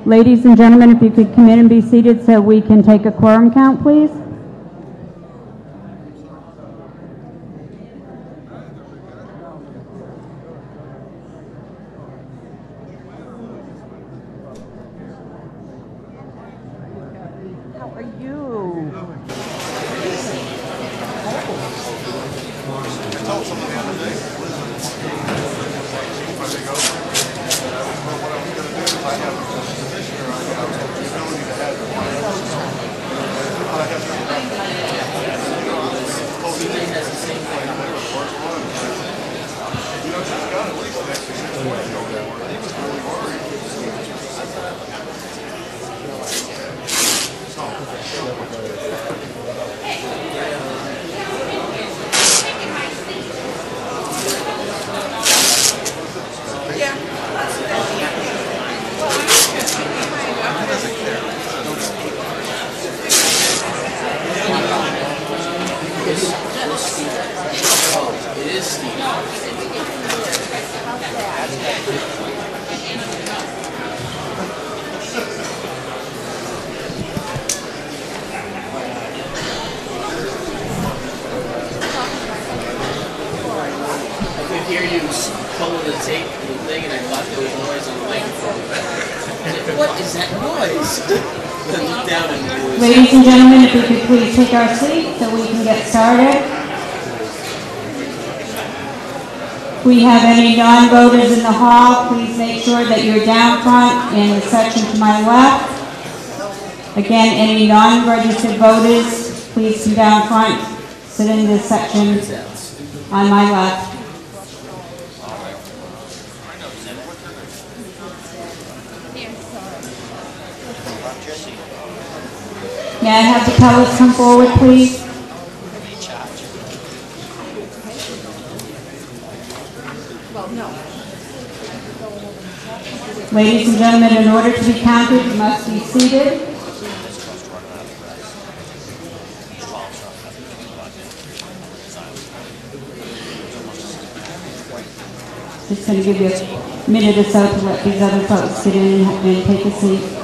Ladies and gentlemen, if you could come in and be seated so we can take a quorum count, please. How are you? Ladies and gentlemen, if we could please take our seats so we can get started. If we have any non-voters in the hall, please make sure that you're down front in the section to my left. Again, any non-registered voters, please come down front, sit in this section on my left. May I have the tellers come forward, please? Ladies and gentlemen, in order to be counted, you must be seated. Just going to give you a minute or so to let these other folks get in and take a seat.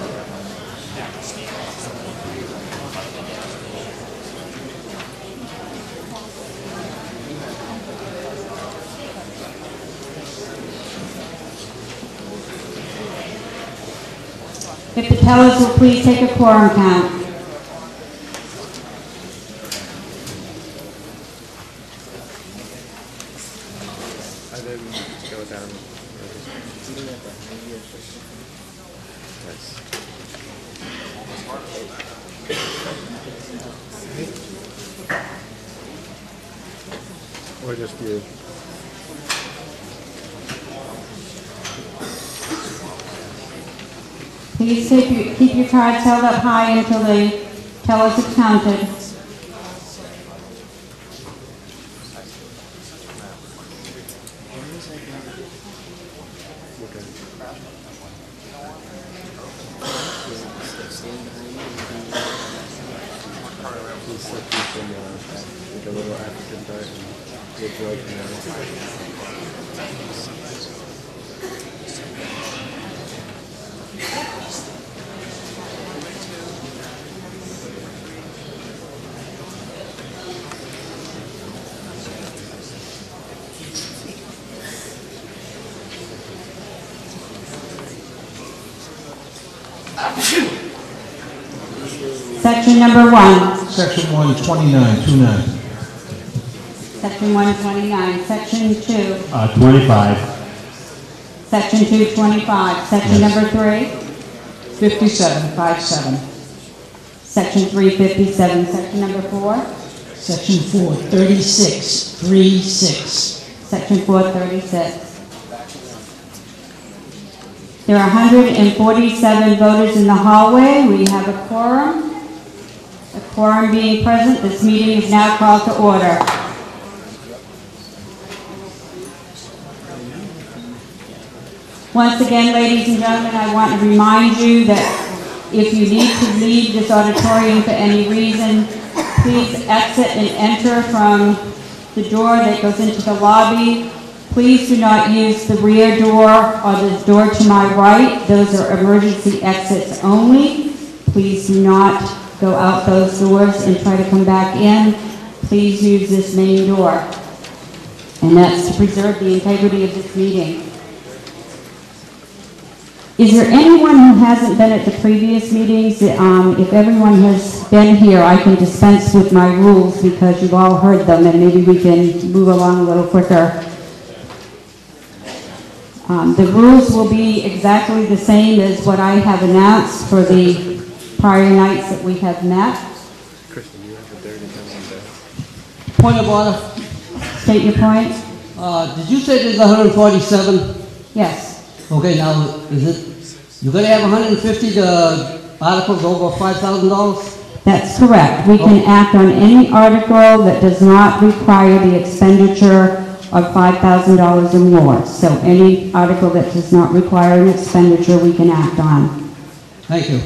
If the tellers will please take a quorum count. Or just you. Please keep your cards held up high until the tellers have counted. A little African dart and get broken Section number 1. Section 129, Section 129. Section 2. 25. Section 225. Section number 3. 5757. Section 357. Section number 4. Section 43636. Section 436. There are 147 voters in the hallway. We have a quorum. A quorum being present, this meeting is now called to order. Once again, ladies and gentlemen, I want to remind you that if you need to leave this auditorium for any reason, please exit and enter from the door that goes into the lobby Please do not use the rear door or the door to my right. Those are emergency exits only. Please do not go out those doors and try to come back in. Please use this main door. And that's to preserve the integrity of this meeting. Is there anyone who hasn't been at the previous meetings? If everyone has been here, I can dispense with my rules because you've all heard them, and maybe we can move along a little quicker. The rules will be exactly the same as what I have announced for the prior nights that we have met. Kristen, you have a dirty time. Point of order. State your point. Did you say there's 147? Yes. Okay, now, is it, you're gonna have 150 articles over $5,000? That's correct. We can act on any article that does not require the expenditure of $5,000 or more. So any article that does not require an expenditure, we can act on. Thank you.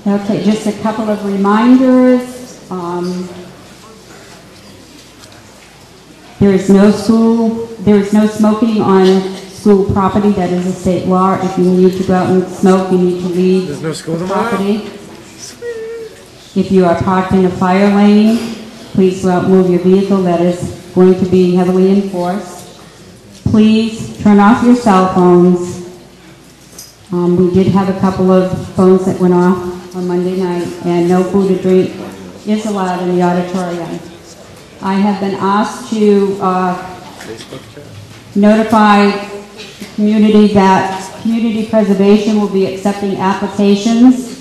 Okay, just a couple of reminders. There is no smoking on school property. That is a state law. If you need to go out and smoke, you need to leave There's no school the tomorrow? property. If you are parked in a fire lane, please go out and move your vehicle. That is going to be heavily enforced. Please turn off your cell phones. We did have a couple of phones that went off on Monday night, and no food or drink is allowed in the auditorium. I have been asked to notify the community that Community Preservation will be accepting applications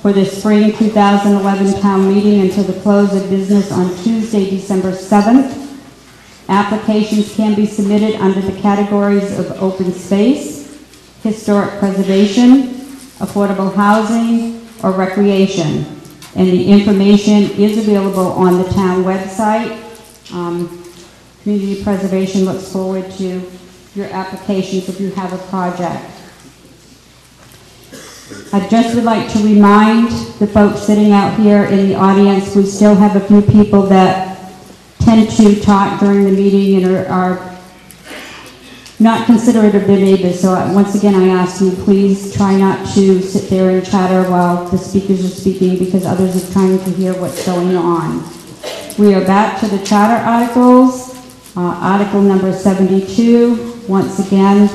for the spring 2011 town meeting until the close of business on Tuesday, December 7th. Applications can be submitted under the categories of open space, historic preservation, affordable housing, or recreation. And the information is available on the town website. Community Preservation looks forward to your applications if you have a project. I just would like to remind the folks sitting out here in the audience, we still have a few people that tend to talk during the meeting and are not considerate of their neighbors. So once again, I ask you, please try not to sit there and chatter while the speakers are speaking, because others are trying to hear what's going on. We are back to the charter articles. Article number 72, once again,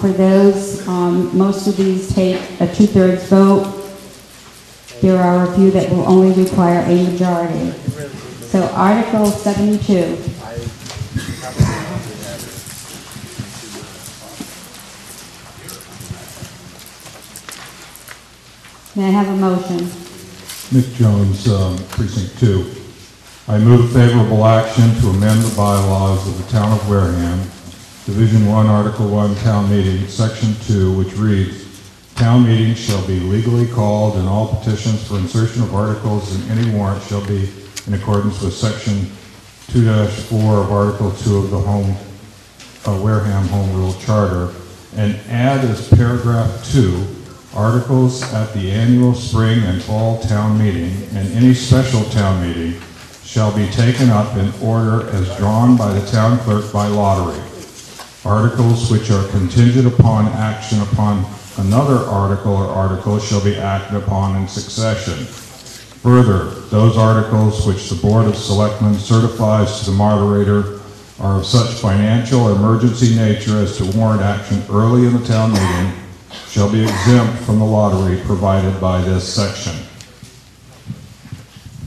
for those, most of these take a 2/3 vote. There are a few that will only require a majority. So Article 72. May I have a motion? Mick Jones, Precinct 2. I move favorable action to amend the bylaws of the Town of Wareham, Division 1, Article 1, Town Meeting, Section 2, which reads, Town meetings shall be legally called, and all petitions for insertion of articles in any warrant shall be in accordance with Section 2-4 of Article 2 of the Wareham Home Rule Charter, and add as paragraph 2, articles at the annual spring and fall town meeting and any special town meeting shall be taken up in order as drawn by the town clerk by lottery. Articles which are contingent upon action upon another article or articles shall be acted upon in succession. Further, those articles which the Board of Selectmen certifies to the moderator are of such financial or emergency nature as to warrant action early in the town meeting shall be exempt from the lottery provided by this section.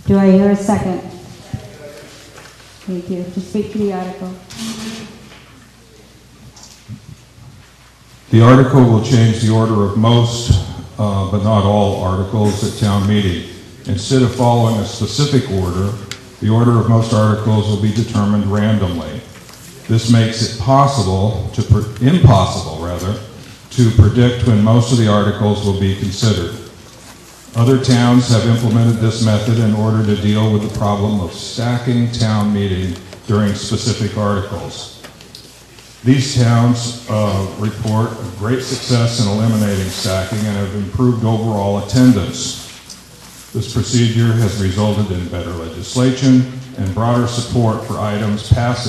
Do I hear a second? Thank you. To speak to the article. The article will change the order of most, but not all, articles at town meeting. Instead of following a specific order, the order of most articles will be determined randomly. This makes it impossible to predict when most of the articles will be considered. Other towns have implemented this method in order to deal with the problem of stacking town meeting during specific articles. These towns report great success in eliminating stacking and have improved overall attendance. This procedure has resulted in better legislation and broader support for items passed